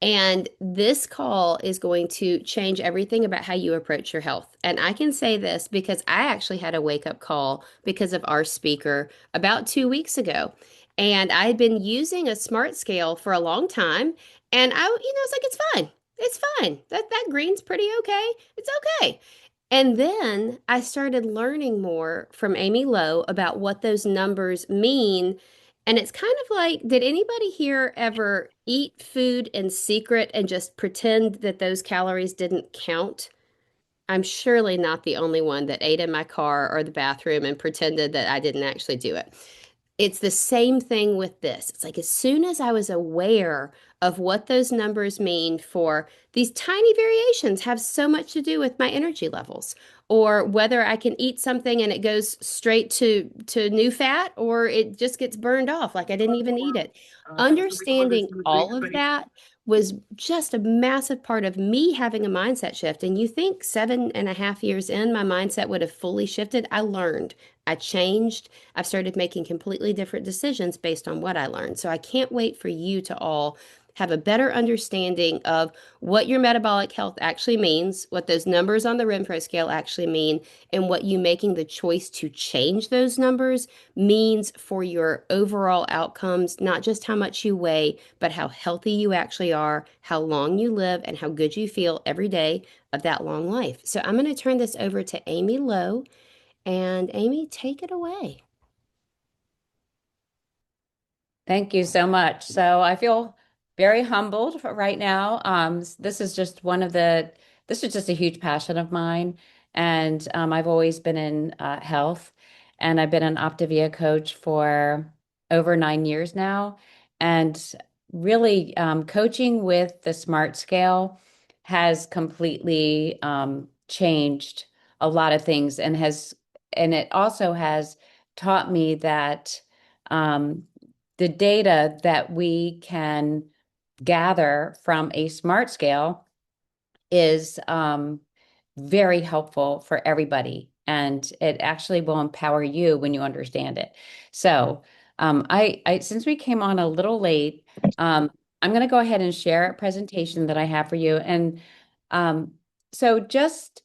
And this call is going to change everything about how you approach your health. And I can say this because I actually had a wake up call because of our speaker about 2 weeks ago. And I had been using a smart scale for a long time. And it's like, it's fine. It's fine. That green's pretty okay. It's okay. And then I started learning more from Amy Lowe about what those numbers mean. And it's kind of like, did anybody here ever eat food in secret and just pretend that those calories didn't count? I'm surely not the only one that ate in my car or the bathroom and pretended that I didn't actually do it. It's the same thing with this. It's like as soon as I was aware of what those numbers mean for these tiny variations have so much to do with my energy levels or whether I can eat something and it goes straight to new fat or it just gets burned off like I didn't even eat it. Understanding all of that was just a massive part of me having a mindset shift. And you think 7.5 years in, my mindset would have fully shifted. I learned, I changed, I've started making completely different decisions based on what I learned. So I can't wait for you to all have a better understanding of what your metabolic health actually means, what those numbers on the Renfro scale actually mean, and what you making the choice to change those numbers means for your overall outcomes, not just how much you weigh, but how healthy you actually are, how long you live, and how good you feel every day of that long life. So I'm going to turn this over to Amy Lowe. And Amy, take it away. Thank you so much. So I feel very humbled right now. This is just this is just a huge passion of mine. And I've always been in health, and I've been an Optavia coach for over 9 years now. And really, coaching with the Smart Scale has completely changed a lot of things, and it also has taught me that. Um, the data that we can gather from a smart scale is very helpful for everybody. And it actually will empower you when you understand it. So, since we came on a little late, I'm going to go ahead and share a presentation that I have for you. And um, so, just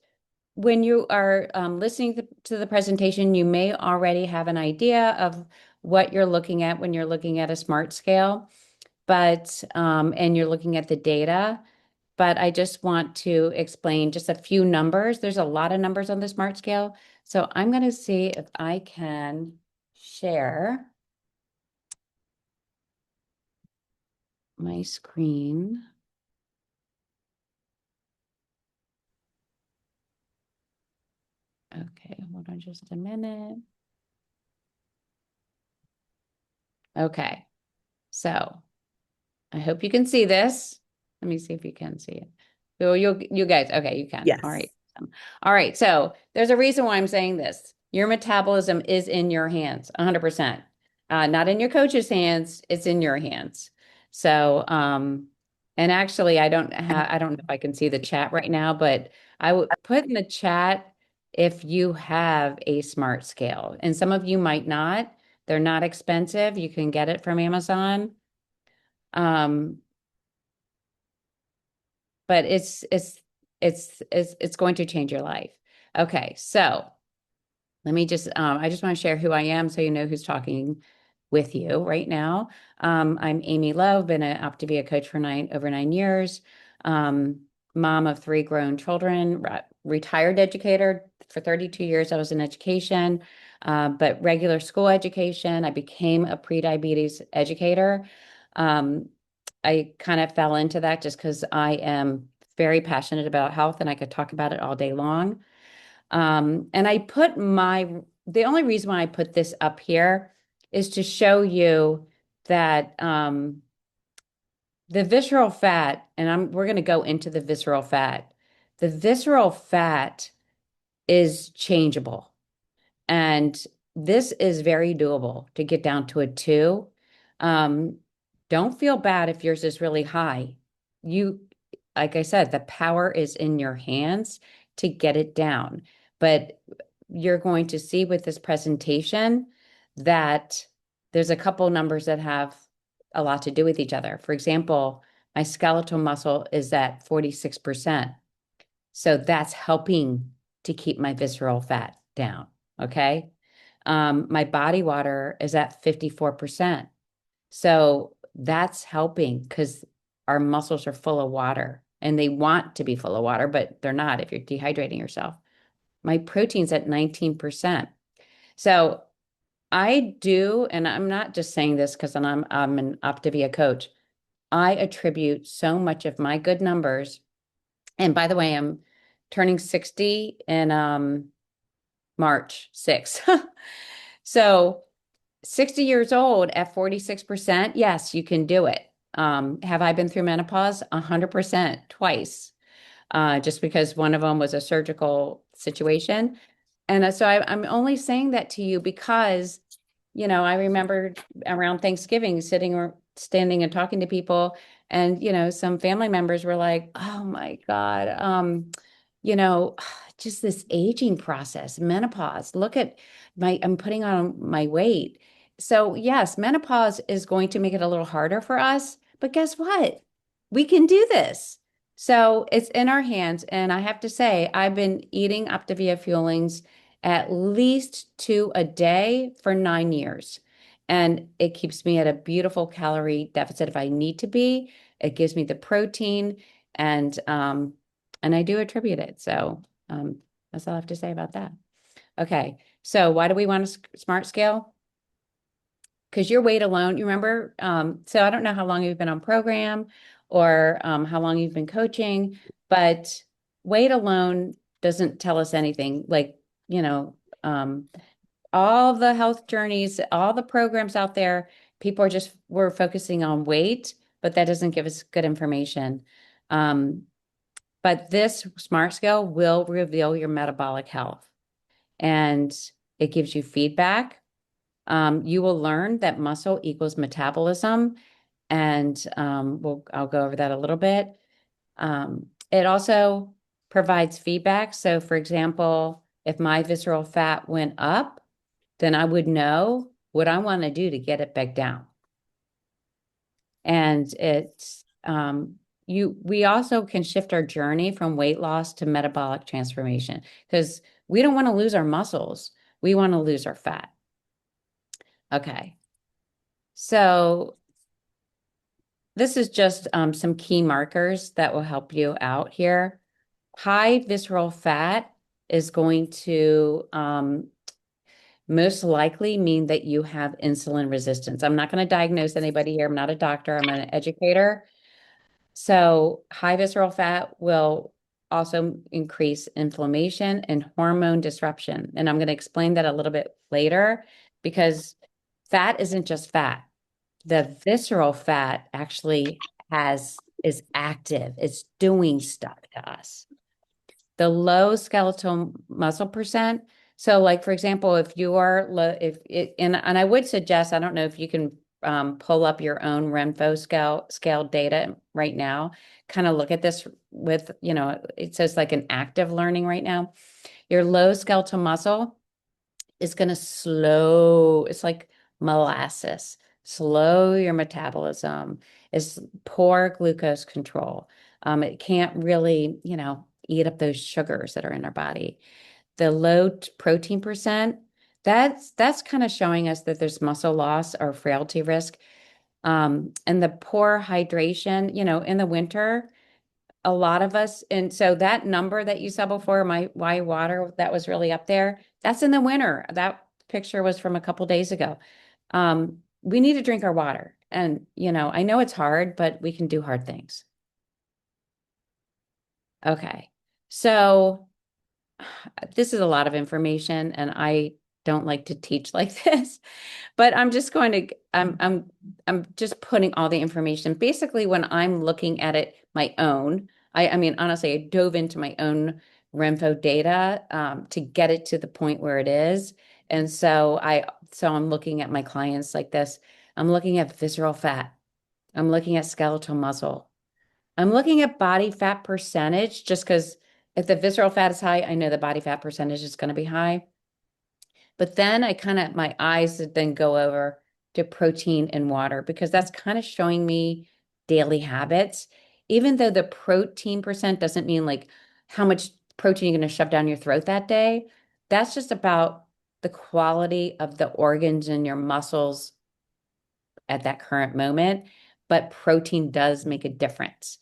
when you are listening to the presentation, you may already have an idea of what you're looking at when you're looking at a smart scale, and you're looking at the data. But I just want to explain just a few numbers. There's a lot of numbers on the smart scale. So I'm going to see if I can share my screen. Okay, hold on just a minute. Okay, so I hope you can see this. Let me see if you can see it. So you guys, okay, you can. All Yes. right. All right. So there's a reason why I'm saying this. Your metabolism is in your hands, 100%. Not in your coach's hands, it's in your hands. So, and actually I don't know if I can see the chat right now, but I would put in the chat if you have a smart scale. And some of you might not. They're not expensive. You can get it from Amazon. Um, but it's going to change your life. Okay, so let me just I just want to share who I am so you know who's talking with you right now. I'm Amy Love, been an Optavia coach for over 9 years, mom of three grown children, retired educator for 32 years. I was in education, but regular school education. I became a pre-diabetes educator. Um, I kind of fell into that just because I am very passionate about health and I could talk about it all day long. And the only reason why I put this up here is to show you that the visceral fat, and we're going to go into the visceral fat. The visceral fat is changeable. And this is very doable to get down to a 2. Um, don't feel bad if yours is really high. You, like I said, the power is in your hands to get it down. But you're going to see with this presentation that there's a couple numbers that have a lot to do with each other. For example, My skeletal muscle is at 46%. So that's helping to keep my visceral fat down. Okay. My body water is at 54%. So that's helping because our muscles are full of water and they want to be full of water, but they're not if you're dehydrating yourself. My protein's at 19%. So I do, and I'm not just saying this because I'm an Optavia coach. I attribute so much of my good numbers. And by the way, I'm turning 60 in March 6th. So 60 years old at 46%, yes, you can do it. Have I been through menopause? 100% twice, just because one of them was a surgical situation. And I'm only saying that to you because, I remember around Thanksgiving sitting or standing and talking to people, and, some family members were like, oh my God, you know, just this aging process, menopause. Look at I'm putting on my weight. So, yes, menopause is going to make it a little harder for us, but guess what? We can do this. So, it's in our hands. And I have to say, I've been eating Optavia Fuelings at least two a day for 9 years. And it keeps me at a beautiful calorie deficit if I need to be. It gives me the protein and I do attribute it. So that's all I have to say about that. Okay. So why do we want a smart scale? Because your weight alone, you remember, so I don't know how long you've been on program or how long you've been coaching, but weight alone doesn't tell us anything. Like, you know, um, all the health journeys, all the programs out there, people we're focusing on weight, but that doesn't give us good information. Um, but this smart scale will reveal your metabolic health and it gives you feedback. You will learn that muscle equals metabolism. And I'll go over that a little bit. It also provides feedback. So, for example, if my visceral fat went up, then I would know what I want to do to get it back down. And we also can shift our journey from weight loss to metabolic transformation because we don't want to lose our muscles. We want to lose our fat. Okay. So this is just some key markers that will help you out here. High visceral fat is going to most likely mean that you have insulin resistance. I'm not going to diagnose anybody here. I'm not a doctor. I'm an educator. So high visceral fat will also increase inflammation and hormone disruption. And I'm going to explain that a little bit later because fat isn't just fat. The visceral fat actually is active. It's doing stuff to us. The low skeletal muscle percent. So like, for example, if you are low, if it, and I would suggest, I don't know if you can pull up your own Renpho scale data right now, kind of look at this with, it says like an active learning right now. Your low skeletal muscle is going to it's like molasses, slow your metabolism. It's poor glucose control. It can't really, eat up those sugars that are in our body. The low protein percent, that's kind of showing us that there's muscle loss or frailty risk. And the poor hydration, in the winter, a lot of us, and so that number that you saw before, my why water, that was really up there. That's in the winter. That picture was from a couple days ago. We need to drink our water. And, I know it's hard, but we can do hard things. Okay. So this is a lot of information and I don't like to teach like this, but I'm just putting all the information. Basically, when I'm looking at it my own, I mean, honestly, I dove into my own Renpho data to get it to the point where it is. And so I'm looking at my clients like this. I'm looking at visceral fat. I'm looking at skeletal muscle. I'm looking at body fat percentage just because if the visceral fat is high, I know the body fat percentage is going to be high. But then my eyes then go over to protein and water because that's kind of showing me daily habits, even though the protein percent doesn't mean like how much protein you're going to shove down your throat that day. That's just about the quality of the organs and your muscles at that current moment. But protein does make a difference.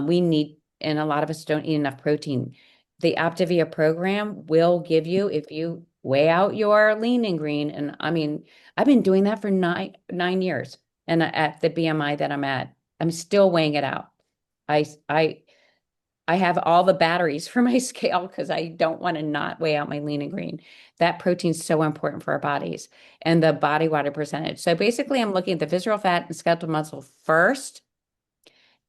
We need, and a lot of us don't eat enough protein. The Optavia program will give you, if you weigh out your lean and green, and I mean, I've been doing that for nine years, and at the BMI that I'm at, I'm still weighing it out. I I I have all the batteries for my scale because I don't want to not weigh out my lean and green. That protein's so important for our bodies and the body water percentage. So basically, I'm looking at the visceral fat and skeletal muscle first,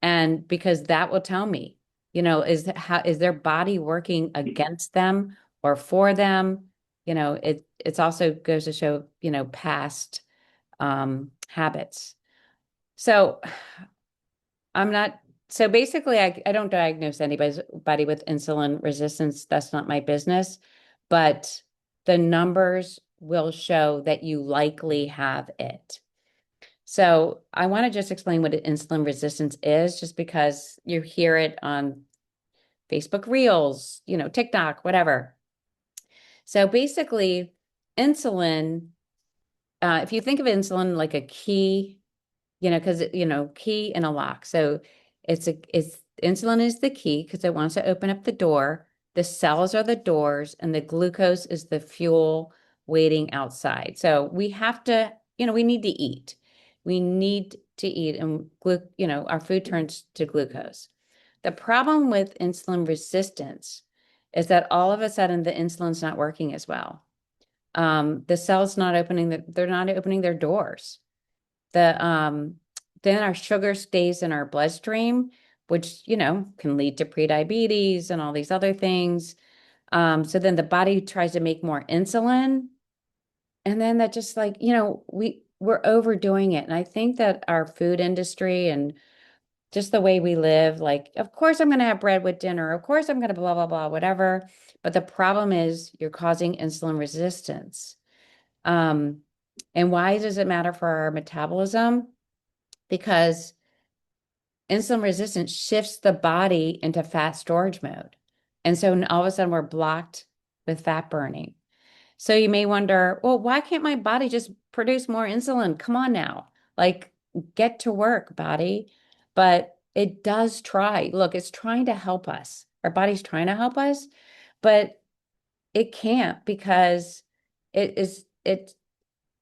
and because that will tell me, is their body working against them or for them? It's also goes to show, past habits. So I'm not, so basically, I don't diagnose anybody with insulin resistance. That's not my business. But the numbers will show that you likely have it. So I want to just explain what insulin resistance is, just because you hear it on Facebook Reels, TikTok, whatever. So basically, insulin, if you think of insulin like a key, because key and a lock. So it's insulin is the key because it wants to open up the door. The cells are the doors, and the glucose is the fuel waiting outside. So we have to, we need to eat. We need to eat, and our food turns to glucose. The problem with insulin resistance is that all of a sudden the insulin's not working as well. The cells not opening, they're not opening their doors. The Then our sugar stays in our bloodstream, which can lead to prediabetes and all these other things. So then the body tries to make more insulin, and then that just like we're overdoing it. And I think that our food industry and just the way we live, like, of course I'm going to have bread with dinner, of course I'm going to blah blah blah whatever. But the problem is you're causing insulin resistance. um, and why does it matter for our metabolism? Because insulin resistance shifts the body into fat storage mode. And so all of a sudden we're blocked with fat burning. So you may wonder, well, why can't my body just produce more insulin? Come on now. Like, get to work, body. But it does try. Look, it's trying to help us. Our body's trying to help us, but it can't because it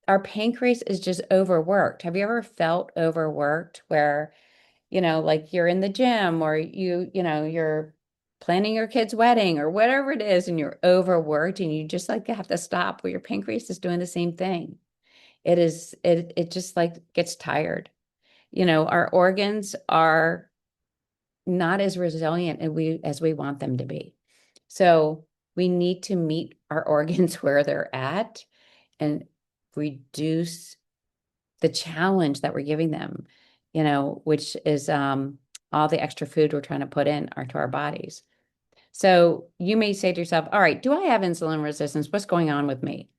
our pancreas is just overworked. Have you ever felt overworked where like you're in the gym or you're planning your kid's wedding or whatever it is, and you're overworked and you just like have to stop? Where your pancreas is doing the same thing. It just like gets tired. Our organs are not as resilient as we want them to be. So we need to meet our organs where they're at and reduce the challenge that we're giving them, which is all the extra food we're trying to put in to our bodies. So you may say to yourself, all right, do I have insulin resistance? What's going on with me?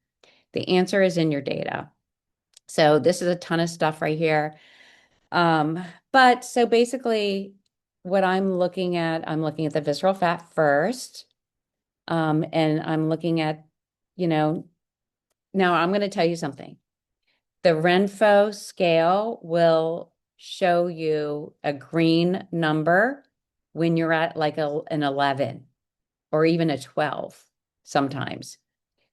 The answer is in your data. So this is a ton of stuff right here. Um, but so basically what I'm looking at the visceral fat first. And I'm looking at, you know, now I'm going to tell you something. The Renfo scale will show you a green number when you're at like an 11 or even a 12 sometimes.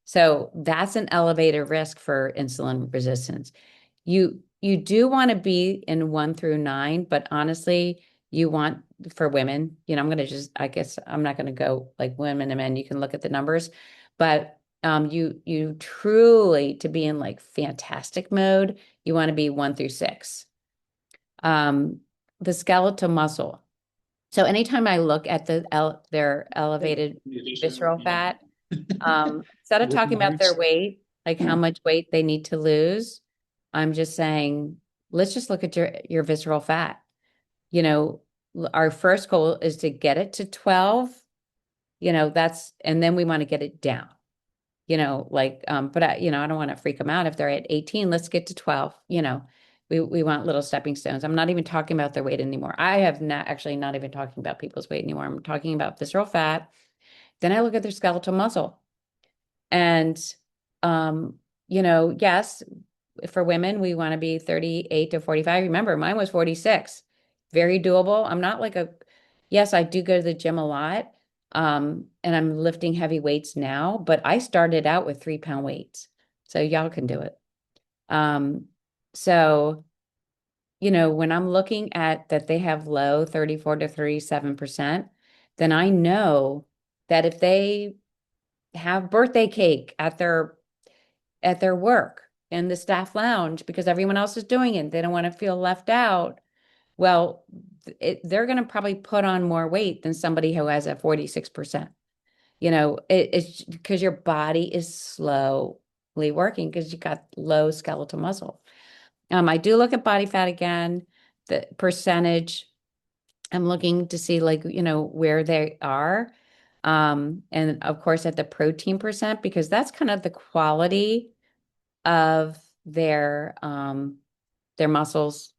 So that's an elevated risk for insulin resistance. You do want to be in 1 through 9, but honestly, you want for women, I'm going to I guess I'm not going to go like women and men. You can look at the numbers, but you truly to be in like fantastic mode, you want to be 1 through 6. Um, the skeletal muscle. So anytime I look at their elevated visceral fat, instead of talking about their weight, like how much weight they need to lose, I'm just saying, let's just look at your visceral fat. Our first goal is to get it to 12, and then we want to get it down, but I don't want to freak them out if they're at 18, let's get to 12, We want little stepping stones. I'm not even talking about their weight anymore. I have not actually not even talking about people's weight anymore. I'm talking about visceral fat. Then I look at their skeletal muscle. And um, yes, for women, we want to be 38 to 45. Remember, mine was 46. Very doable. I'm not like a, yes, I do go to the gym a lot. And I'm lifting heavy weights now, but I started out with 3 pound weights. So y'all can do it. Um, so, when I'm looking at that they have low 34 to 37%, then I know that if they have birthday cake at their work in the staff lounge because everyone else is doing it, they don't want to feel left out. Well, they're going to probably put on more weight than somebody who has a 46%. It's because your body is slowly working because you got low skeletal muscle. I do look at body fat again, the percentage. I'm looking to see like, where they are. And of course at the protein percent, because that's kind of the quality of their muscles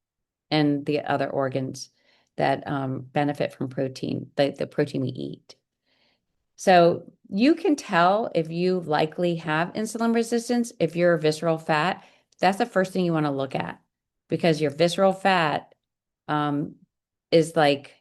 and the other organs that benefit from protein, the protein we eat. So you can tell if you likely have insulin resistance if you're visceral fat. That's the first thing you want to look at because your visceral fat um, is like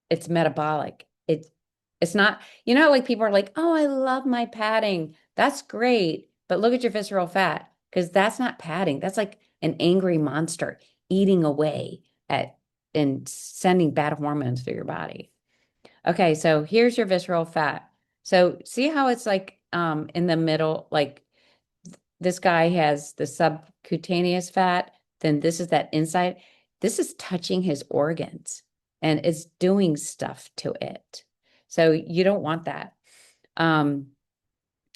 it's metabolic. It's not, like people are like, oh, I love my padding. That's great. But look at your visceral fat because that's not padding. That's like an angry monster eating away at and sending bad hormones through your body. Okay, so here's your visceral fat. So see how it's like in the middle, like this guy has the subcutaneous fat, then this is that inside. This is touching his organs and it's doing stuff to it. So you don't want that. Um,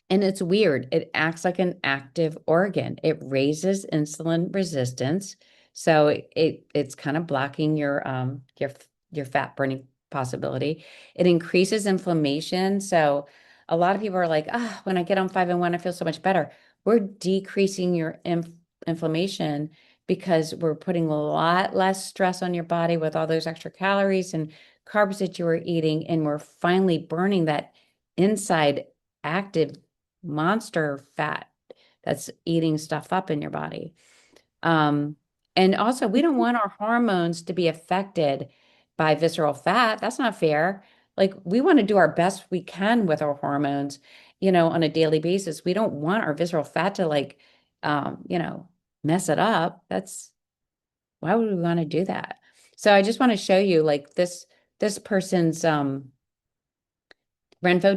and it's weird. It acts like an active organ. It raises insulin resistance. So it's kind of blocking your fat burning possibility. It increases inflammation. So a lot of people are like, when I get on 5-in-1, I feel so much better. We're decreasing your inflammation because we're putting a lot less stress on your body with all those extra calories and carbs that you were eating. And we're finally burning that inside active monster fat that's eating stuff up in your body. Um, and also, we don't want our hormones to be affected by visceral fat. That's not fair. Like, we want to do our best we can with our hormones, on a daily basis. We don't want our visceral fat to, like, mess it up. Why would we want to do that? So I just want to show you, like, this person's Renfo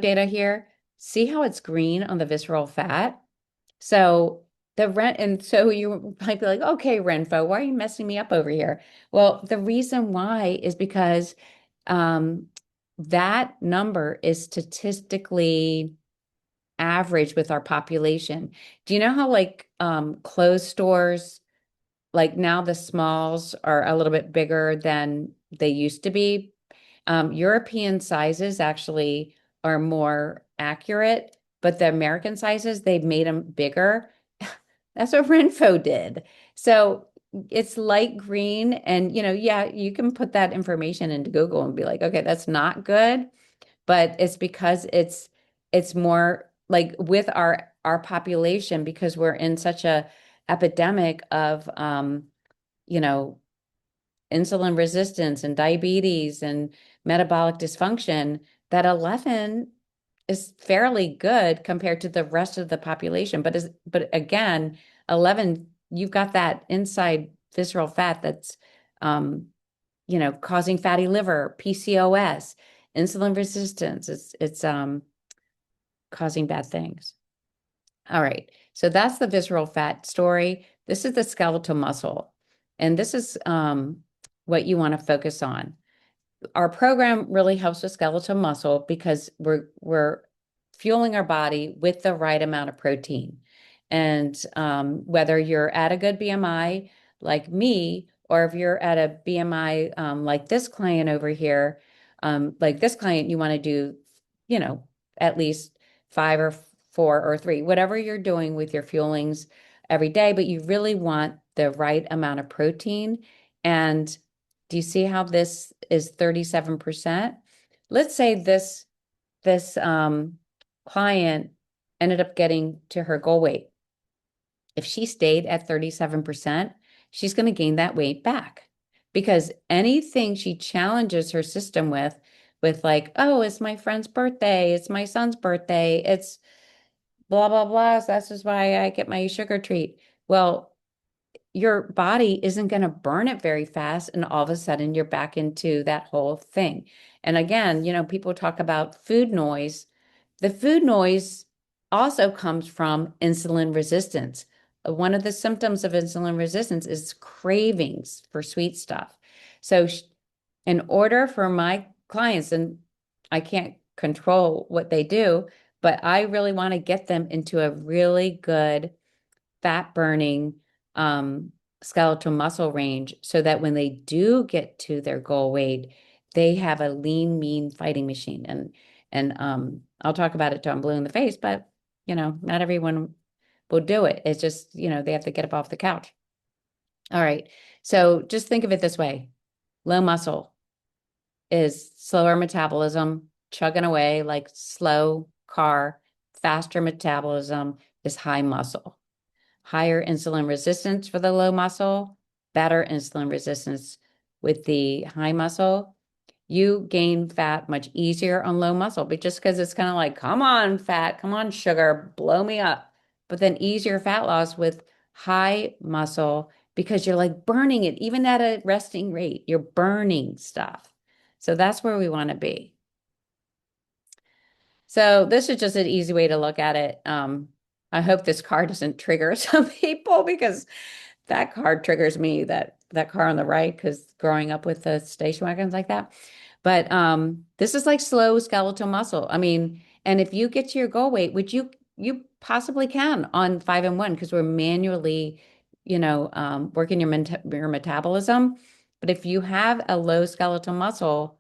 data here. See how it's green on the visceral fat? So and so you might be like, okay, Renfo, why are you messing me up over here? Well, the reason why is because um, that number is statistically average with our population. Do you know how like clothes stores, like now the smalls are a little bit bigger than they used to be? European sizes actually are more accurate, but the American sizes, they've made them bigger. That's what Renfo did. So it's light green. And, yeah, you can put that information into Google and be like, okay, that's not good. But it's because it's more like with our population, because we're in such a epidemic of you know, insulin resistance and diabetes and metabolic dysfunction, that 11 is fairly good compared to the rest of the population. But again, 11, you've got that inside visceral fat that's causing fatty liver, PCOS, insulin resistance. It's causing bad things. All right. So that's the visceral fat story. This is the skeletal muscle. And this is what you want to focus on. Our program really helps with skeletal muscle because we're fueling our body with the right amount of protein. And whether you're at a good BMI like me, or if you're at a BMI like this client over here, like this client, you want to do, at least 5 or 4 or 3, whatever you're doing with your fuelings every day, but you really want the right amount of protein. And do you see how this is 37%? Let's say this client ended up getting to her goal weight. If she stayed at 37%, she's going to gain that weight back because anything she challenges her system with like, oh, it's my friend's birthday, it's my son's birthday, it's blah, blah, blah. So that's just why I get my sugar treat. Well, your body isn't going to burn it very fast. And all of a sudden, you're back into that whole thing. And again, people talk about food noise. The food noise also comes from insulin resistance. One of the symptoms of insulin resistance is cravings for sweet stuff. So, in order for my clients, and I can't control what they do, but I really want to get them into a really good fat burning um, skeletal muscle range so that when they do get to their goal weight, they have a lean, mean fighting machine. And I'll talk about it till I'm blue in the face, but not everyone will do it. It's just, they have to get up off the couch. All right. So just think of it this way. Low muscle is slower metabolism, chugging away like slow car. Faster metabolism is high muscle. Higher insulin resistance for the low muscle, better insulin resistance with the high muscle. You gain fat much easier on low muscle, but just because it's kind of like, come on, fat, come on, sugar, blow me up. But then easier fat loss with high muscle because you're like burning it, even at a resting rate, you're burning stuff. So that's where we want to be. So this is just an easy way to look at it. I hope this car doesn't trigger some people because that car triggers me, that car on the right, because growing up with the station wagons like that. But this is like slow skeletal muscle. I mean, and if you get to your goal weight, which you possibly can on 5-in-1 because we're manually, working your metabolism. But if you have a low skeletal muscle,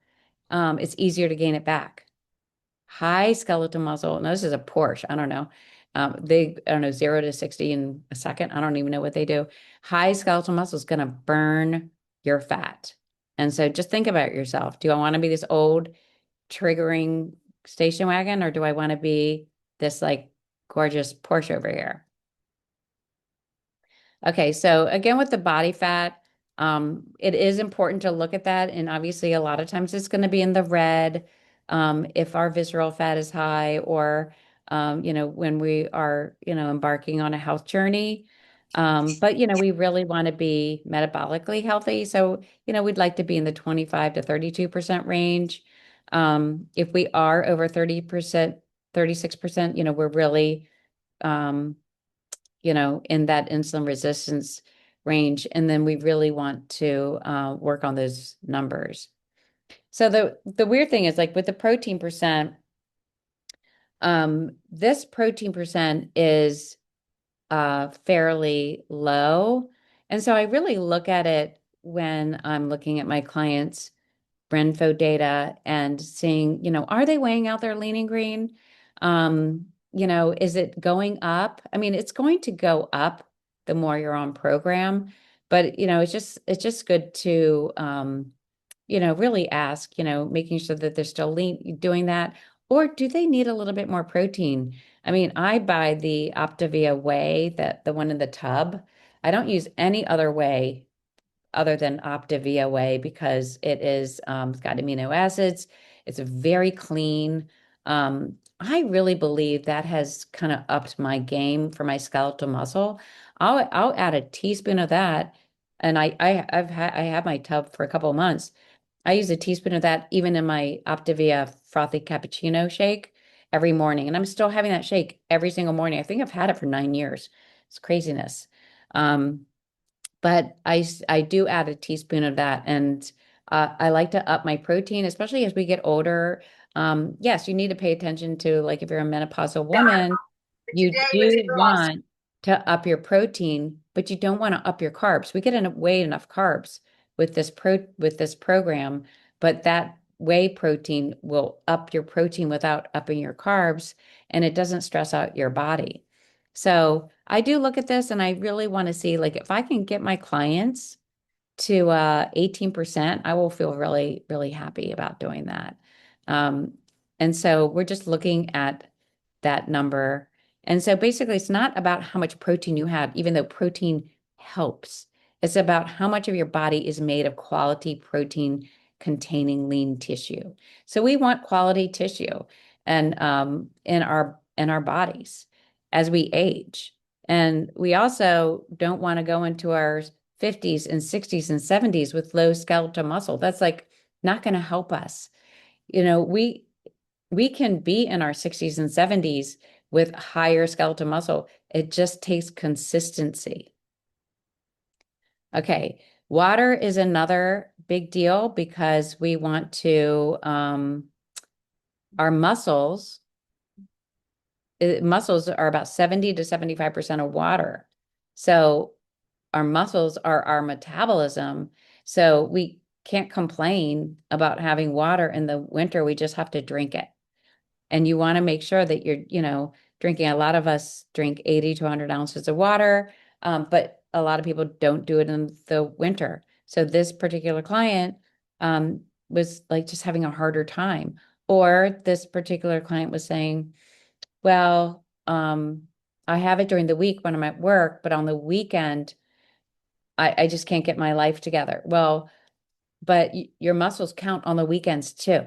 it's easier to gain it back. High skeletal muscle. Now, this is a Porsche. I don't know. I don't know, 0 to 60 in a second. I don't even know what they do. High skeletal muscle is going to burn your fat. And so just think about yourself. Do I want to be this old triggering station wagon or do I want to be this like gorgeous Porsche over here? Okay, so again, with the body fat, it is important to look at that. And obviously, a lot of times it's going to be in the red if our visceral fat is high or, when we are, embarking on a health journey. But, we really want to be metabolically healthy. So, we'd like to be in the 25 to 32% range. If we are over 30%, 36%, we're really, um, in that insulin resistance range. And then we really want to work on those numbers. So the weird thing is like with the protein percent, this protein percent is fairly low. And so I really look at it when I'm looking at my clients' Renfo data and seeing, are they weighing out their lean and green? Is it going up? I mean, it's going to go up the more you're on program, but it's just good to really ask, making sure that they're still lean doing that. Or do they need a little bit more protein? I mean, I buy the Optavia whey, the one in the tub. I don't use any other whey other than Optavia whey because it's got amino acids. It's very clean. I really believe that has kind of upped my game for my skeletal muscle. I'll add a teaspoon of that, and I have my tub for a couple of months. I use a teaspoon of that even in my Optavia frothy cappuccino shake every morning, and I'm still having that shake every single morning. I think I've had it for 9 years. It's craziness. Um, but I do add a teaspoon of that, and I like to up my protein, especially as we get older. Yes, you need to pay attention to like if you're a menopausal woman, you do want to up your protein, but you don't want to up your carbs. We get enough way enough carbs with this program, but that whey protein will up your protein without upping your carbs, and it doesn't stress out your body. So I do look at this and I really want to see like if I can get my clients to 18%, I will feel really, really happy about doing that. Um, and so we're just looking at that number. And so basically, it's not about how much protein you have, even though protein helps. It's about how much of your body is made of quality protein containing lean tissue. So we want quality tissue and in our bodies as we age. And we also don't want to go into our 50s and 60s and 70s with low skeletal muscle. That's like not going to help us. You know, we can be in our 60s and 70s with higher skeletal muscle. It just takes consistency. Okay. Water is another big deal because we want to our muscles are about 70 to 75% of water. So our muscles are our metabolism. So we can't complain about having water in the winter. We just have to drink it. And you want to make sure that you're, drinking. A lot of us drink 80 to 100 ounces of water, but a lot of people don't do it in the winter. So this particular client was like just having a harder time. Or this particular client was saying, well, I have it during the week when I'm at work, but on the weekend, I just can't get my life together. Well, but your muscles count on the weekends too.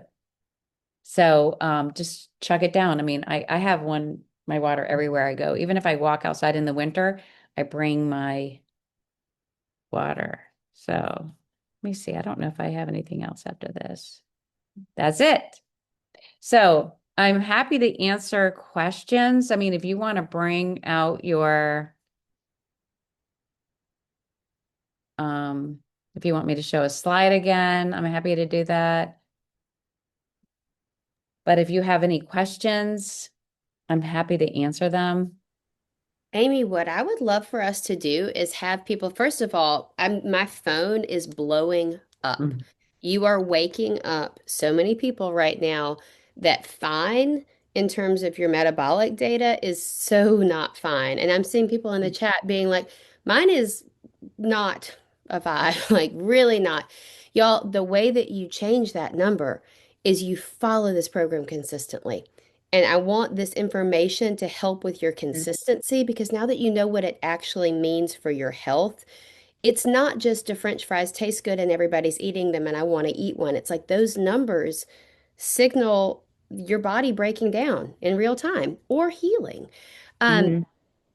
So just chug it down. I mean, I have my water everywhere I go. Even if I walk outside in the winter, I bring my water. So let me see. I don't know if I have anything else after this. That's it. So I'm happy to answer questions. I mean, if you want to bring out if you want me to show a slide again, I'm happy to do that. But if you have any questions, I'm happy to answer them. Amy, what I would love for us to do is have people, first of all, my phone is blowing up. Mm. You are waking up so many people right now that fine in terms of your metabolic data is so not fine. And I'm seeing people in the chat being like, mine is not a five, like really not. Y'all, the way that you change that number is you follow this program consistently. And I want this information to help with your consistency because now that you know what it actually means for your health, it's not just do French fries taste good and everybody's eating them and I want to eat one. It's like those numbers signal your body breaking down in real time or healing. Um, Mhm.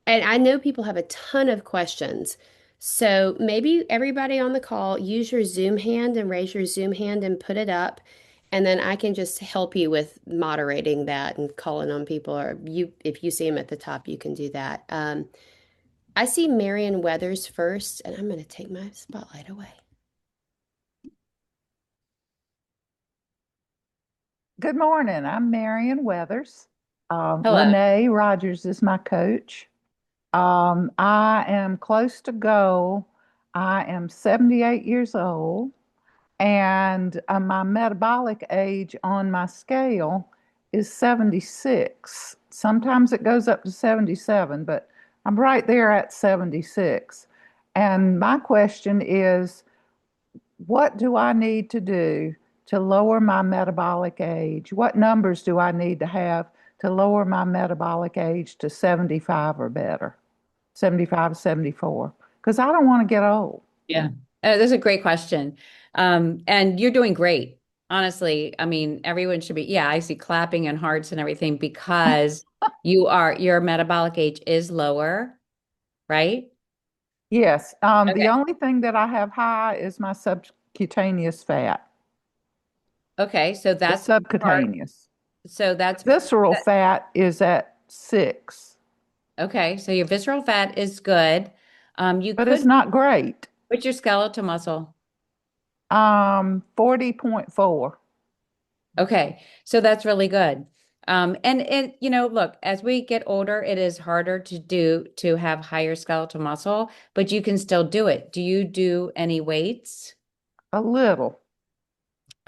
and I know people have a ton of questions. So maybe everybody on the call, use your Zoom hand and raise your Zoom hand and put it up. And then I can just help you with moderating that and calling on people. Or you, if you see them at the top, you can do that. I see Marion Weathers first, and I'm going to take my spotlight away. Good morning. I'm Marion Weathers. Hello. Renee Rogers is my coach. I am close to goal. I am 78 years old, and my metabolic age on my scale is 76. Sometimes it goes up to 77, but I'm right there at 76. And my question is, what do I need to do to lower my metabolic age? What numbers do I need to have to lower my metabolic age to 75 or better? 75, 74? Because I don't want to get old. Yeah. That's a great question. And you're doing great. Honestly, I mean, everyone should be, yeah, I see clapping and hearts and everything because your metabolic age is lower, right? Yes. The Okay. only thing that I have high is my subcutaneous fat. Okay. So The that's part, subcutaneous. so The that's, visceral that, fat is at 6, okay. So your visceral fat is good. You but it's could, not great. what's your skeletal muscle? 40.4. Okay, so that's really good. And look, as we get older, it is harder to have higher skeletal muscle, but you can still do it. Do you do any weights? A little.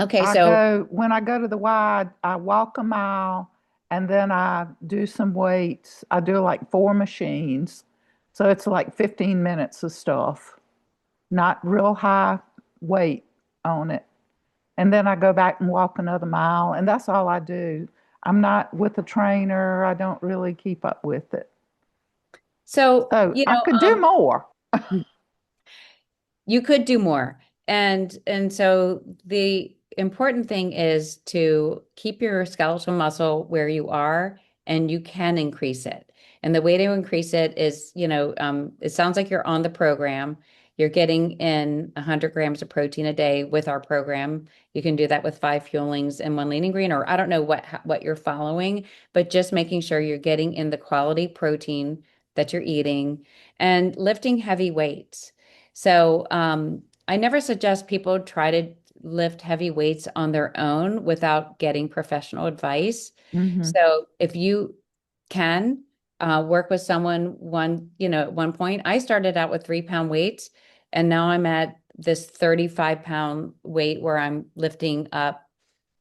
Okay, so When I go to the Y, I walk a mile and then I do some weights. I do like 4 machines. So it's like 15 minutes of stuff, not real high weight on it. And then I go back and walk another mile, and that's all I do. I'm not with a trainer. I don't really keep up with it. So, So I could do more. you could do more. And so the important thing is to keep your skeletal muscle where you are, and you can increase it. And the way to increase it is, it sounds like you're on the program. You're getting in 100 grams of protein a day with our program. You can do that with 5 fuelings and 1 lean and green, or I don't know what you're following, but just making sure you're getting in the quality protein that you're eating and lifting heavy weights. So I never suggest people try to lift heavy weights on their own without getting professional advice. Hmm. So if you can work with someone at one point, I started out with 3 pound weights, and now I'm at this 35 pound weight where I'm lifting up.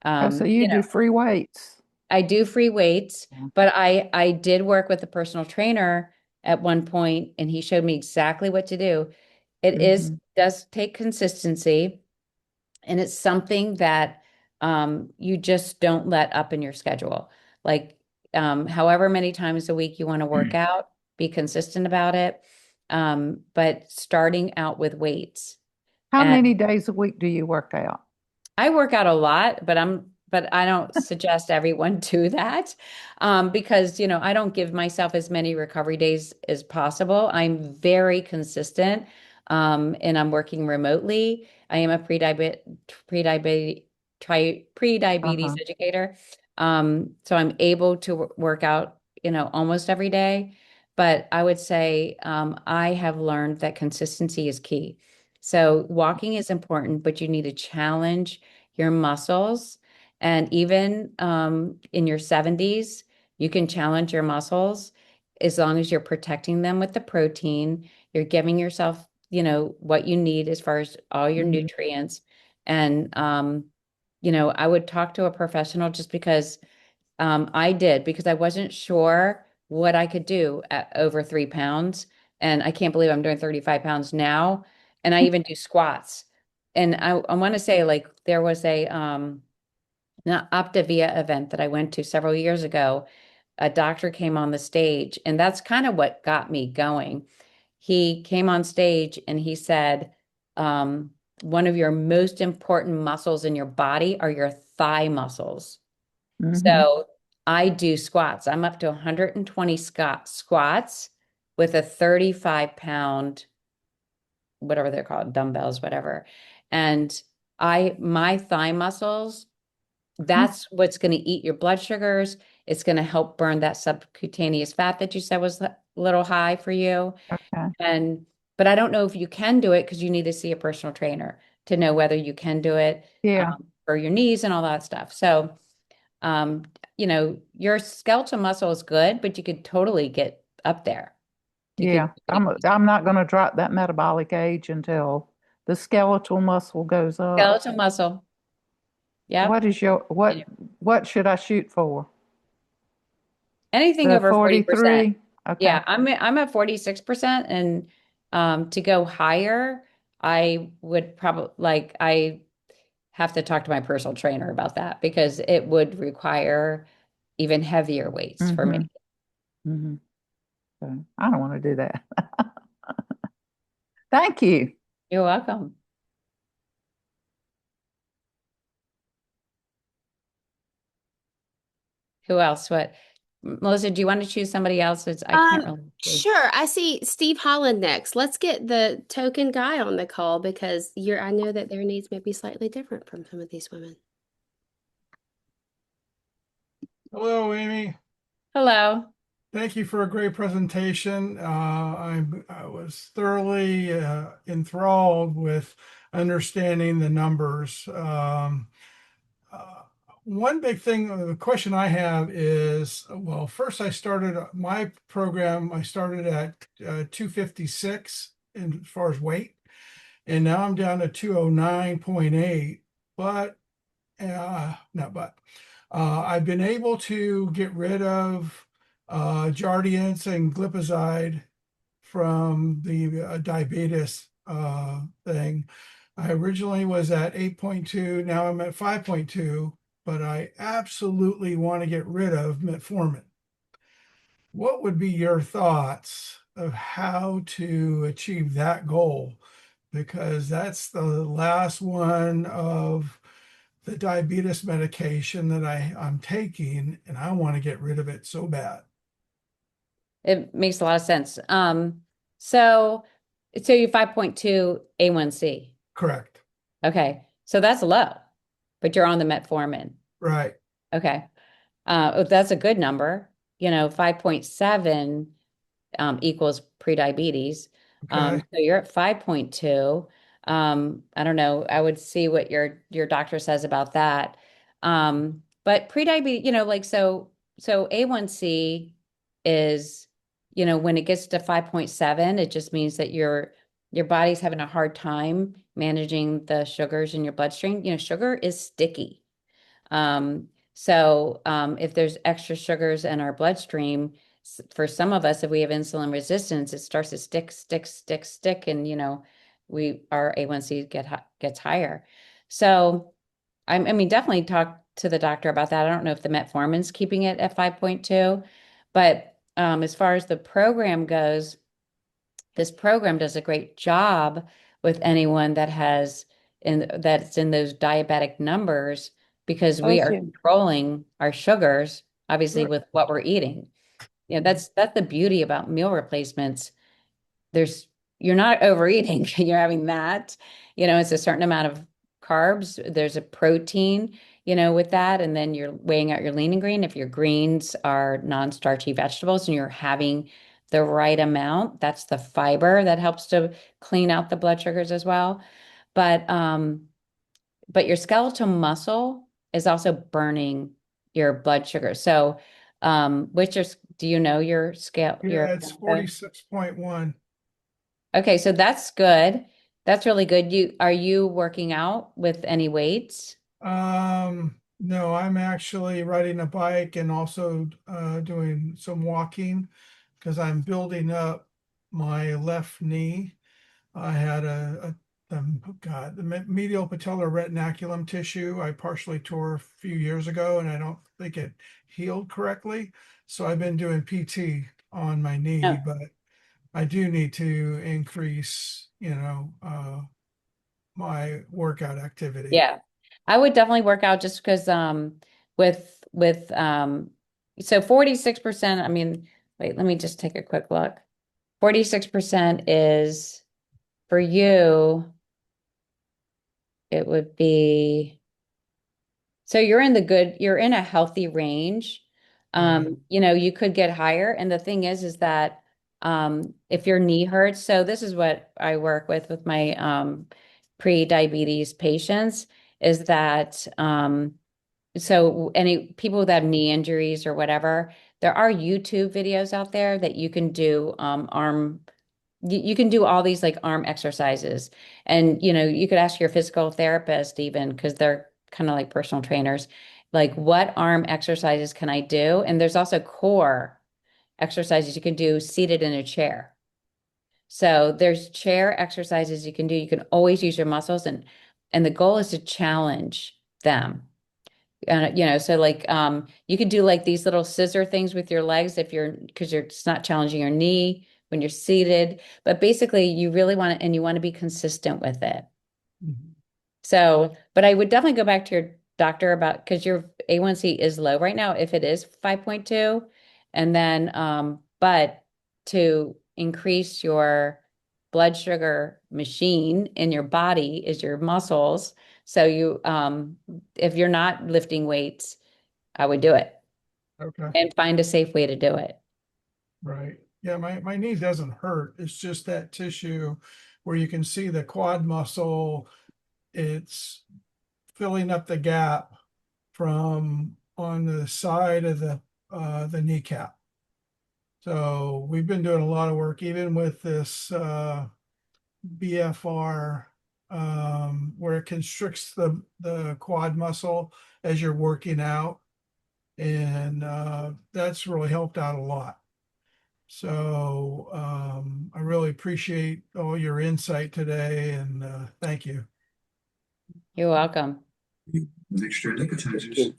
Oh, so you do free weights. I do free weights, but I did work with a personal trainer at one point, and he showed me exactly what to do. It is Hmm. does take consistency, and it's something that you just don't let up in your schedule. Like however many times a week you want to work out, be consistent about it. But starting out with weights. How And many days a week do you work out? I work out a lot, but I don't suggest everyone do that because, I don't give myself as many recovery days as possible. I'm very consistent and I'm working remotely. I am a pre-diabetes, pre-diabetes Uh-huh. educator. So I'm able to work out, almost every day. But I would say I have learned that consistency is key. So walking is important, but you need to challenge your muscles. And even in your 70s, you can challenge your muscles as long as you're protecting them with the protein. You're giving yourself, what you need as far as all your Hmm. nutrients. And, I would talk to a professional just because I did, because I wasn't sure what I could do at over 3 pounds. And I can't believe I'm doing 35 pounds now. And I even do squats. And I want to say, like, there was an Optavia event that I went to several years ago. A doctor came on the stage, and that's kind of what got me going. He came on stage and he said, one of your most important muscles in your body are your thigh muscles. Hmm. So I do squats. I'm up to 120 squats with a 35 pound, whatever they're called, dumbbells, whatever. And my thigh muscles, that's what's going to eat your blood sugars. It's going to help burn that subcutaneous fat that you said was a little high for you. Okay. But I don't know if you can do it because you need to see a personal trainer to know whether you can do it Yeah. for your knees and all that stuff. So, um, your skeletal muscle is good, but you could totally get up there. You could Yeah. I'm not going to drop that metabolic age until the skeletal muscle goes up. skeletal muscle. Yep. What is your what should I shoot for? Anything The over 40%. 43? Okay. Yeah, I'm at 46%, and to go higher, I would probably I have to talk to my personal trainer about that because it would require even heavier weights for me. Mm-hmm. Mm-hmm. So I don't want to do that. Thank you. You're welcome. Who else? What? Melissa, do you want to choose somebody else? I can't really see. Sure. I see Steve Holland next. Let's get the token guy on the call because I know that their needs may be slightly different from some of these women. Hello, Amy. Hello. Thank you for a great presentation. I was thoroughly enthralled with understanding the numbers. Uh, One big thing, the question I have is, well, first I started my program, I started at 256 as far as weight, and now I'm down to 209.8, but not but. I've been able to get rid of Jardiance and glipizide from the diabetes thing. I originally was at 8.2, now I'm at 5.2, but I absolutely want to get rid of metformin. What would be your thoughts of how to achieve that goal? Because that's the last one of the diabetes medication that I'm taking, and I want to get rid of it so bad. It makes a lot of sense. So so you 5.2 A1C. Correct. Okay. So that's low, but you're on the metformin. Right. Okay. That's a good number. 5.7 equals prediabetes. Okay. So you're at 5.2. I don't know. I would see what your doctor says about that. But prediabetes, so A1C is, when it gets to 5.7, it just means that your body's having a hard time managing the sugars in your bloodstream. Sugar is sticky. If there's extra sugars in our bloodstream, for some of us, if we have insulin resistance, it starts to stick, and our A1C gets higher. So I mean, definitely talk to the doctor about that. I don't know if the metformin's keeping it at 5.2, but as far as the program goes, this program does a great job with anyone that's in those diabetic numbers, because we Bless are you. controlling our sugars, obviously, Right. with what we're eating. That's the beauty about meal replacements. There's You're not overeating. You're having that. It's a certain amount of carbs. There's a protein, with that, and then you're weighing out your lean and green. If your greens are non-starchy vegetables and you're having the right amount, that's the fiber that helps to clean out the blood sugars as well. But your skeletal muscle is also burning your blood sugar. So, do you know your scale, Yeah, it's 46.1. okay, so that's good. That's really good. Are you working out with any weights? No, I'm actually riding a bike and also doing some walking because I'm building up my left knee. I had oh God, the medial patellar retinaculum tissue I partially tore a few years ago, and I don't think it healed correctly. So I've been doing PT on my knee, No. but I do need to increase, my workout activity. Yeah. I would definitely work out just because with so 46%, I mean, wait, let me just take a quick look. 46% is for you, it would be. So you're in a healthy range. Right. You could get higher. And the thing is that if your knee hurts, so this is what I work with my pre-diabetes patients, is that so any people that have knee injuries or whatever, there are YouTube videos out there that you can do you can do all these like arm exercises. And you could ask your physical therapist even, because they're kind of like personal trainers, like, what arm exercises can I do? And there's also core exercises you can do seated in a chair. So there's chair exercises you can do. You can always use your muscles, and the goal is to challenge them. So like you could do like these little scissor things with your legs if because you're it's not challenging your knee when you're seated. But basically you really want to, and you want to be consistent with it. Mhm. So, but I would definitely go back to your doctor about, because your A1C is low right now, if it is 5.2. And then but to increase your blood sugar machine in your body is your muscles. So if you're not lifting weights, I would do it Okay. and find a safe way to do it. Right. Yeah, my knee doesn't hurt. It's just that tissue where you can see the quad muscle. It's filling up the gap from on the side of the kneecap. So we've been doing a lot of work, even with this BFR, where it constricts the quad muscle as you're working out, and that's really helped out a lot. So I really appreciate all your insight today, and thank you. You're welcome. Extra appetizers.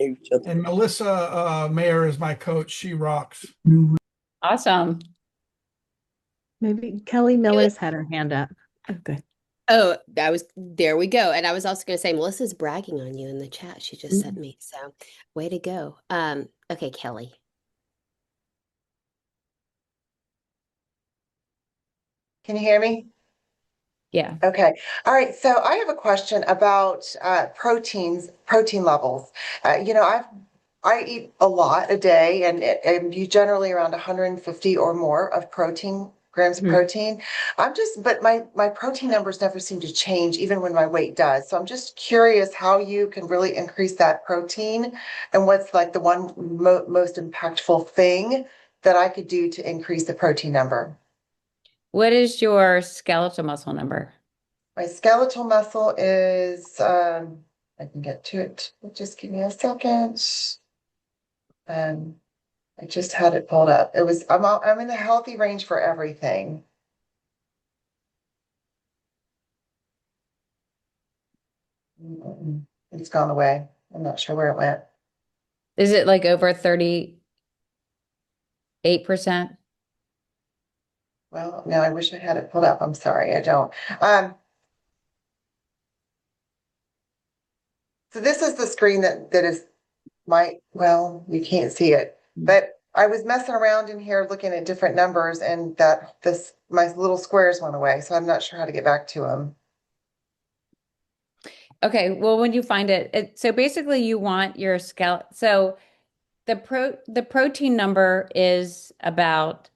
And Melissa Mayer is my coach. She rocks. Awesome. Maybe Kelly Miller's had her hand up. Oh, good. Oh, there we go. And I was also going to say, Melissa's bragging on you in the chat she just sent me. So way to go. Okay, Kelly. Can you hear me? Yeah. Okay. All right. So I have a question about protein levels. I eat a lot a day, and you generally around 150 or more of grams of Mhm. protein. But my protein numbers never seem to change, even when my weight does. So I'm just curious how you can really increase that protein, and what's like the one most impactful thing that I could do to increase the protein number. What is your skeletal muscle number? My skeletal muscle is, I can get to it. Just give me a second. Um, I just had it pulled up. I'm in the healthy range for everything. It's gone away. I'm not sure where it went. Is it like over 38%? Well, no, I wish I had it pulled up. I'm sorry, I don't. So this is the screen that is well, you can't see it, but I was messing around in here looking at different numbers, and my little squares went away, so I'm not sure how to get back to them. Okay, well, when you find it, so basically you want your skeleton. So the protein number is about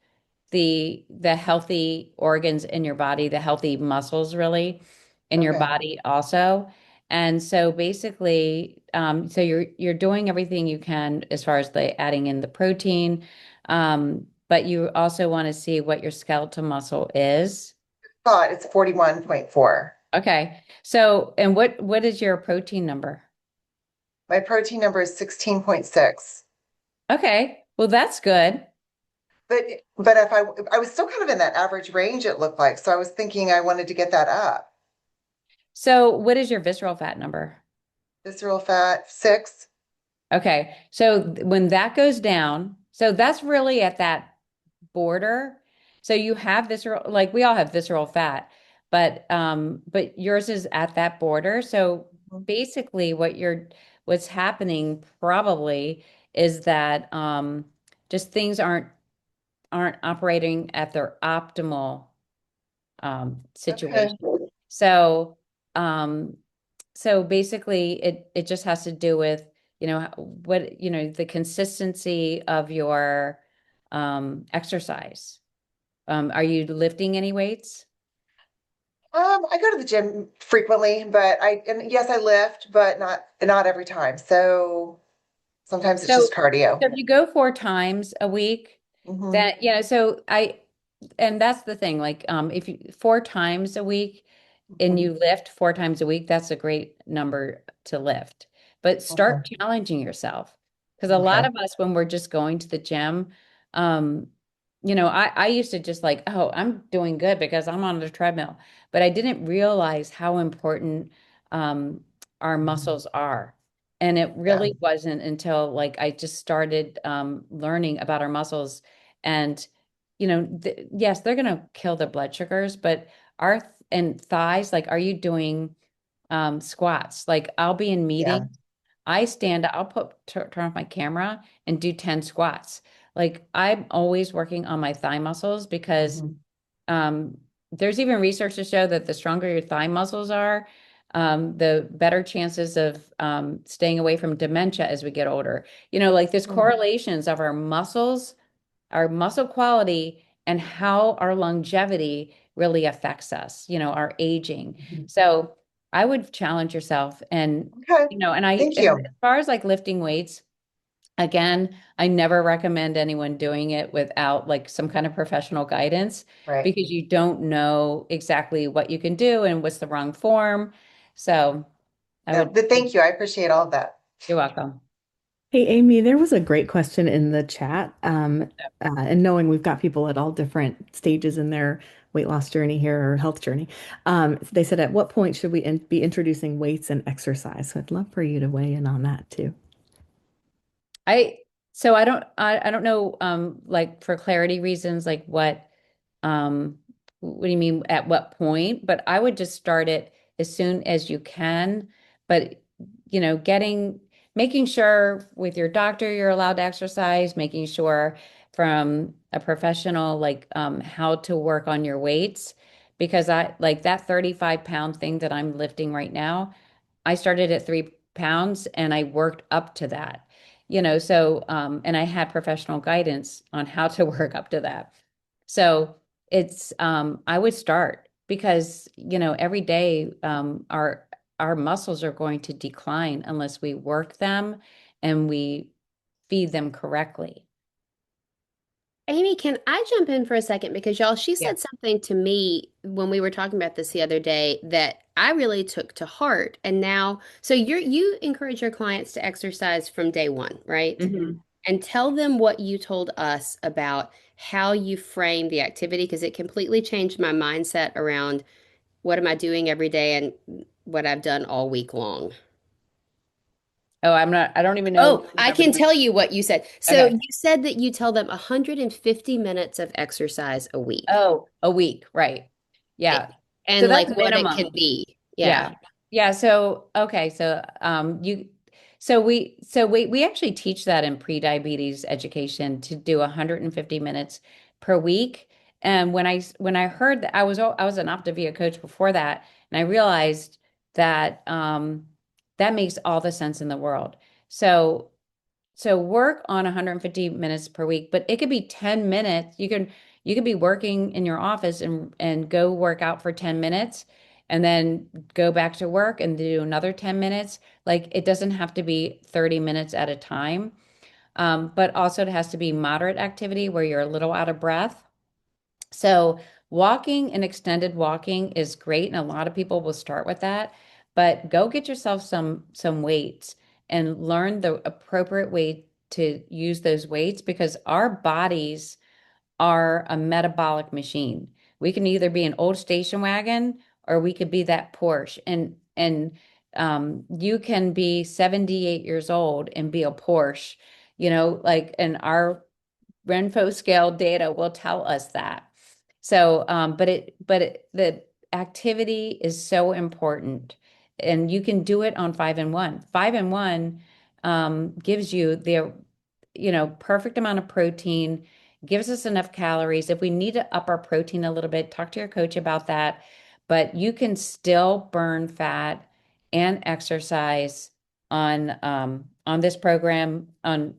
the healthy organs in your body, the healthy muscles really in your Okay. body also. And so basically, so you're doing everything you can as far as the adding in the protein, but you also want to see what your skeletal muscle is. Thought it's 41.4. Okay. So, and what is your protein number? My protein number is 16.6. Okay. Well, that's good. But if I was still kind of in that average range, it looked like. So I was thinking I wanted to get that up. So, what is your visceral fat number? Visceral fat, 6. Okay. So when that goes down, so that's really at that border. So you have visceral, like we all have visceral fat, but yours is at that border. So basically what's happening probably is that just things aren't operating at their optimal Okay. situation. So um so basically it just has to do with, the consistency of your exercise. Are you lifting any weights? I go to the gym frequently, and yes, I lift, but not every time. So sometimes it's So, just cardio. so if you go 4 times a week, Hmm. that, and that's the thing, like, if you 4 times a week and you lift 4 times a week, that's a great number to lift. But Okay. start challenging yourself. Because a lot Okay. of us, when we're just going to the gym, um, I used to just like, oh, I'm doing good because I'm on the treadmill. But I didn't realize how important um, our muscles are. And it Yeah. really wasn't until like I just started learning about our muscles. And, yes, they're going to kill the blood sugars, but and thighs, like, are you doing squats? Like, I'll be in Yeah. meetings, I'll turn off my camera and do 10 squats. Like, I'm always working on my thigh muscles because Mhm. um, there's even research to show that the stronger your thigh muscles are, the better chances of staying away from dementia as we get older. Like there's correlations of our muscle quality, and how our longevity really affects us, our aging. Mhm. So I would challenge yourself Okay. Thank and you. as far as like lifting weights, again, I never recommend anyone doing it without like some kind of professional guidance Right. because you don't know exactly what you can do and what's the wrong form. So I No, would, but thank you. I appreciate all of that. you're welcome. Hey, Amy, there was a great question in the chat. And knowing we've got people at all different stages in their weight loss journey here or health journey, they said, at what point should we be introducing weights and exercise? So I'd love for you to weigh in on that too. I so I don't know like for clarity reasons like what do you mean at what point? But I would just start it as soon as you can. But getting making sure with your doctor you're allowed to exercise, making sure from a professional like how to work on your weights because I like that 35-pound thing that I'm lifting right now. I started at 3 pounds and I worked up to that, and I had professional guidance on how to work up to that. So I would start because, every day, our muscles are going to decline unless we work them and we feed them correctly. Amy, can I jump in for a second? Because y'all, she Yeah. said something to me when we were talking about this the other day that I really took to heart. And now, so you encourage your clients to exercise from day one, right? Mhm. And tell them what you told us about how you frame the activity, because it completely changed my mindset around what am I doing every day and what I've done all week long. Oh, I don't even know Oh, what I I would can do. tell you what you said. So Okay. you said that you tell them 150 minutes of exercise a week. Oh, a week, right. Yeah. So And that's like what it can minimum. be. Yeah. Yeah. Yeah. So, okay. So we actually teach that in pre-diabetes education to do 150 minutes per week. And when I heard that I was an Optavia coach before that, and I realized that that makes all the sense in the world. So so work on 150 minutes per week, but it could be 10 minutes. You can be working in your office and go work out for 10 minutes and then go back to work and do another 10 minutes. Like it doesn't have to be 30 minutes at a time. But also it has to be moderate activity where you're a little out of breath. So walking and extended walking is great, and a lot of people will start with that. But go get yourself some weights and learn the appropriate way to use those weights because our bodies are a metabolic machine. We can either be an old station wagon or we could be that Porsche. And you can be 78 years old and be a Porsche, like and our Renfo scale data will tell us that. So, the activity is so important, and you can do it on 5 and 1. 5 and 1 gives you the, perfect amount of protein, gives us enough calories. If we need to up our protein a little bit, talk to your coach about that. But you can still burn fat and exercise on this program and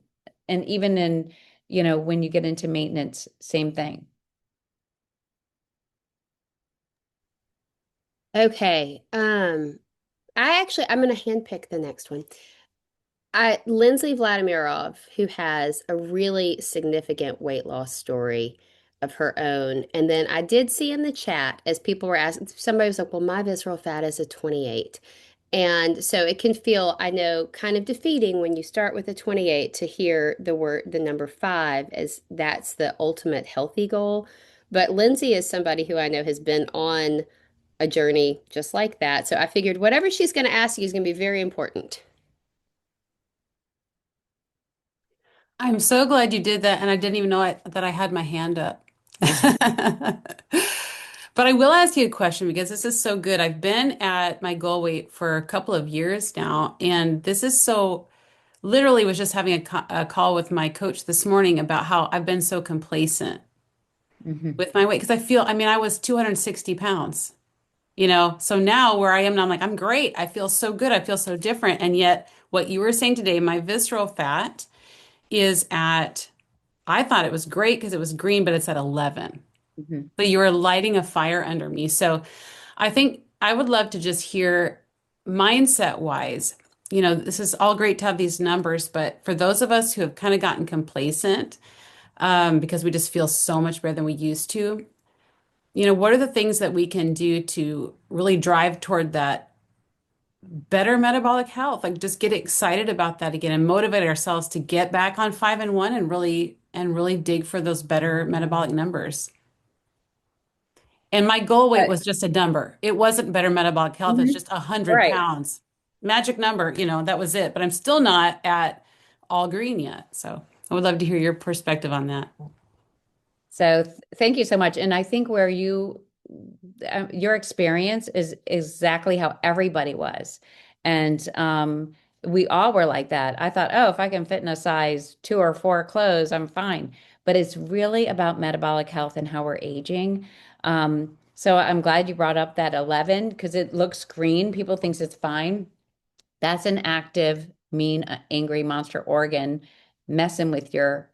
even in when you get into maintenance, same thing. Okay. I'm going to handpick the next one. Lindsay Vladimirov, who has a really significant weight loss story of her own. And then I did see in the chat as people were asking, somebody was like, well, my visceral fat is a 28. And so it can feel, I know, kind of defeating when you start with a 28 to hear the number five, as that's the ultimate healthy goal. But Lindsay is somebody who I know has been on a journey just like that. So I figured whatever she's going to ask you is going to be very important. I'm so glad you did that, and I didn't even know that I had my hand up. But I will ask you a question because this is so good. I've been at my goal weight for a couple of years now, and this is so literally was just having a call with my coach this morning about how I've been so complacent Mhm. with my weight because I mean, I was 260 pounds, so now where I am now, I'm like, I'm great. I feel so good. I feel so different. And yet, what you were saying today, my visceral fat is at I thought it was great because it was green, but it's at 11. Mhm. So you were lighting a fire under me. So I think I would love to just hear mindset wise, this is all great to have these numbers, but for those of us who have kind of gotten complacent, because we just feel so much better than we used to, what are the things that we can do to really drive toward that better metabolic health. Like just get excited about that again and motivate ourselves to get back on 5 and 1 and really dig for those better metabolic numbers. And my goal weight But, was just a number. It wasn't better metabolic health. It's Mhm. just 100 Right. pounds. Magic number, that was it. But I'm still not at all green yet. So I would love to hear your perspective on that. So thank you so much. And I think where your experience is exactly how everybody was. And we all were like that. I thought, oh, if I can fit in a size 2 or 4 clothes, I'm fine. But it's really about metabolic health and how we're aging. So I'm glad you brought up that 11 because it looks green. People thinks it's fine. That's an active, mean, angry monster organ messing with your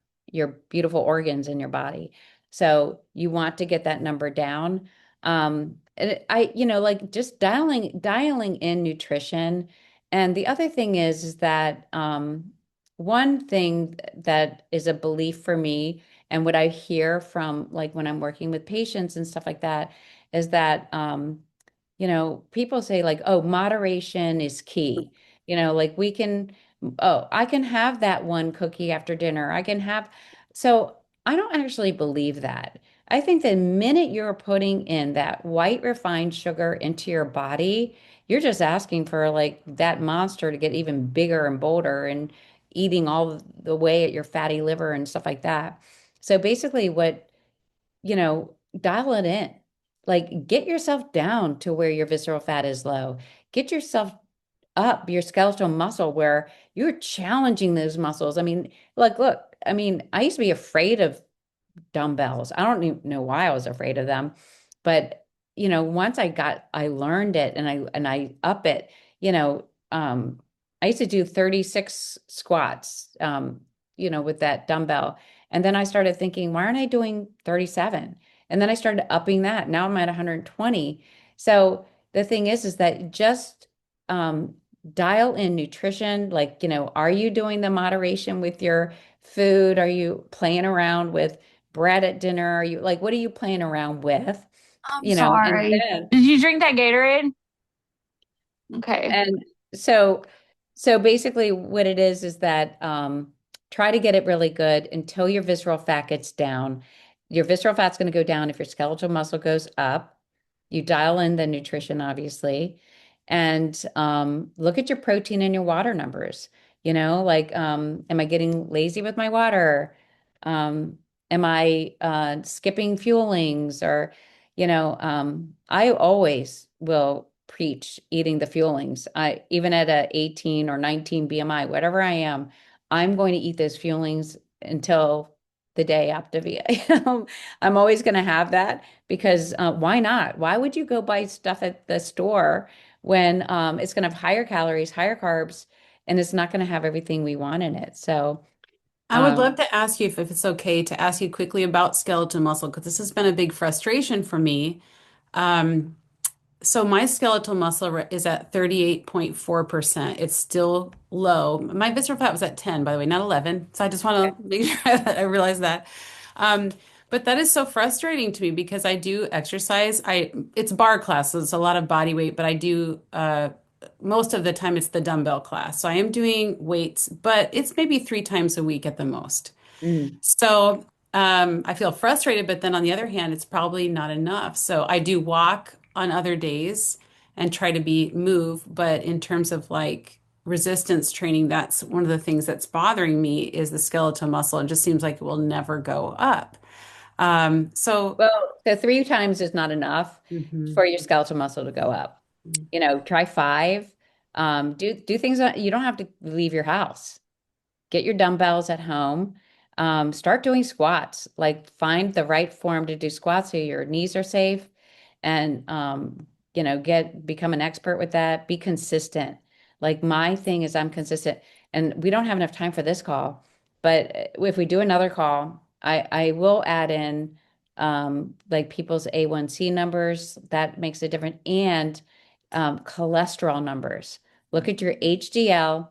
beautiful organs in your body. So you want to get that number down. Like just dialing in nutrition. And the other thing is that one thing that is a belief for me, and what I hear from like when I'm working with patients and stuff like that, is that people say like, oh, moderation is key. Like I can have that one cookie after dinner. So I don't actually believe that. I think the minute you're putting in that white refined sugar into your body, you're just asking for like that monster to get even bigger and bolder and eating all the way at your fatty liver and stuff like that. So basically dial it in. Like get yourself down to where your visceral fat is low. Get yourself up your skeletal muscle where you're challenging those muscles. I mean, like, look, I mean, I used to be afraid of dumbbells. I don't even know why I was afraid of them. But, once I learned it and I up it, I used to do 36 squats, with that dumbbell. And then I started thinking, why aren't I doing 37? And then I started upping that. Now I'm at 120. So the thing is that just dial in nutrition. Like, are you doing the moderation with your food? Are you playing around with bread at dinner? Are you like, what are you playing around with? I'm And sorry. then Did you drink that Gatorade? Okay. and so so basically what it is that try to get it really good until your visceral fat gets down. Your visceral fat's going to go down if your skeletal muscle goes up. You dial in the nutrition, obviously, and look at your protein and your water numbers. Like, am I getting lazy with my water? Am I skipping fuelings? Or, I always will preach eating the fuelings. I even at a 18 or 19 BMI, whatever I am, I'm going to eat those fuelings until the day after VA. I'm always going to have that because why not? Why would you go buy stuff at the store when it's going to have higher calories, higher carbs, and it's not going to have everything we want in it? So, I would um, love to ask you if it's okay to ask you quickly about skeletal muscle because this has been a big frustration for me. Um, So my skeletal muscle is at 38.4%. It's still low. My visceral fat was at 10, by the way, not 11. So I just want to make sure that I realize that. Um, but that is so frustrating to me because I do exercise. It's bar class, so it's a lot of body weight, but I do most of the time it's the dumbbell class. So I am doing weights, but it's maybe 3 times a week at the most. mm, So I feel frustrated, but then on the other hand, it's probably not enough. So I do walk on other days and try to be move, but in terms of like resistance training, that's one of the things that's bothering me is the skeletal muscle. It just seems like it will never go up. So so 3 times is not enough mhm. for your skeletal muscle to go up. Try 5. Do things you don't have to leave your house. Get your dumbbells at home. Start doing squats. Like find the right form to do squats so your knees are safe and become an expert with that. Be consistent. Like my thing is I'm consistent and we don't have enough time for this call, but if we do another call, I will add in like people's A1C numbers. That makes a difference and cholesterol numbers. Look at your HDL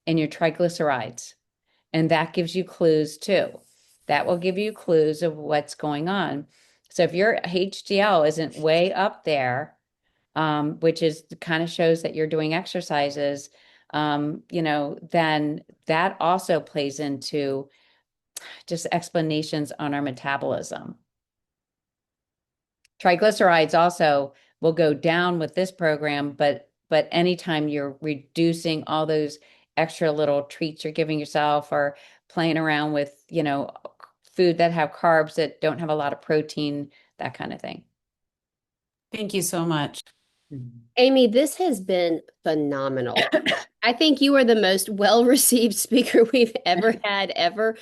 and your triglycerides. And that gives you clues too. That will give you clues of what's going on. So if your HDL isn't way up there, which is kind of shows that you're doing exercises, then that also plays into just explanations on our metabolism. Triglycerides also will go down with this program, but anytime you're reducing all those extra little treats you're giving yourself or playing around with, food that have carbs that don't have a lot of protein, that kind of thing. Thank you so much. Amy, this has been phenomenal. I think you are the most well-received speaker we've ever had, ever.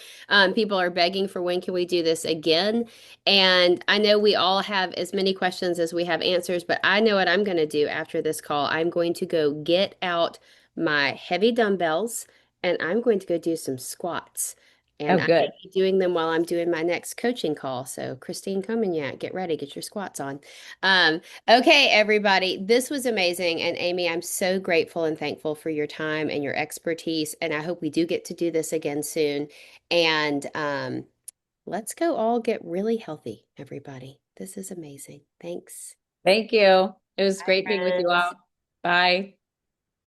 People are begging for when can we do this again? And I know we all have as many questions as we have answers, but I know what I'm going to do after this call. I'm going to go get out my heavy dumbbells and I'm going to go do some squats. And Oh, I good. may be doing them while I'm doing my next coaching call. So, Christine Comignac, get ready, get your squats on. Okay, everybody, this was amazing. And Amy, I'm so grateful and thankful for your time and your expertise. And I hope we do get to do this again soon. And let's go all get really healthy, everybody. This is amazing. Thanks. Thank you. It was Bye, great being with you friends. all. Bye.